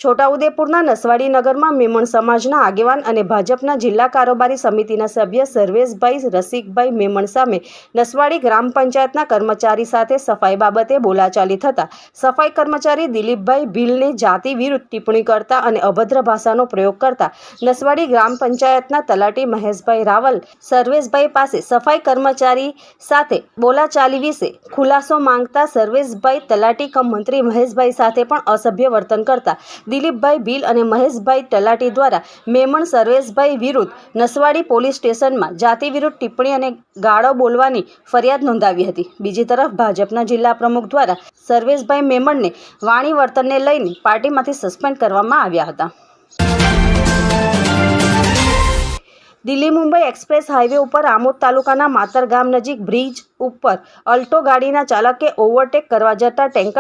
છોટાઉદેપુરના નસવાડી નગરમાં મેમણ સમાજના આગેવાન અને ભાજપના જિલ્લા કારોબારી સમિતિના સભ્ય સર્વેશભાઈ રસિકભાઈ મેમણ સામે નસવાડી ગ્રામ પંચાયતના કર્મચારી સાથે સફાઈ બાબતે બોલાચાલી થતા સફાઈ કર્મચારી દિલીપભાઈ ભીલને જાતિ વિરુદ્ધ ટિપ્પણી કરતા અને અભદ્ર ભાષાનો પ્રયોગ કરતા નસવાડી ગ્રામ પંચાયતના તલાટી મહેશભાઈ રાવલ સર્વેશભાઈ પાસે સફાઈ કર્મચારી સાથે બોલાચાલી વિશે ખુલાસો માંગતા સર્વેશભાઈ તલાટી કમ મંત્રી મહેશભાઈ સાથે પણ અસભ્ય વર્તન કરતા દિલીપભાઈ ભીલ અને મહેશભાઈ તલાટી દ્વારા મેમણ સર્વેશભાઈ વિરુદ્ધ નસવાડી પોલીસ સ્ટેશનમાં જાતિ વિરુદ્ધ ટિપ્પણી અને ગાળો બોલવાની ફરિયાદ નોંધાવી હતી। બીજી તરફ ભાજપના જિલ્લા પ્રમુખ દ્વારા સર્વેશભાઈ મેમણને વાણી વર્તનને લઈને પાર્ટીમાંથી સસ્પેન્ડ કરવામાં આવ્યા હતા। દિલ્હી મુંબઈ એક્સપ્રેસ હાઈવે ઉપર આમોદ તાલુકાના માતર ગામ નજીક બ્રિજ ઉપર અલ્ટો ગાડીના ચાલકે ઓવરટેક કરવા જતા ટેન્કર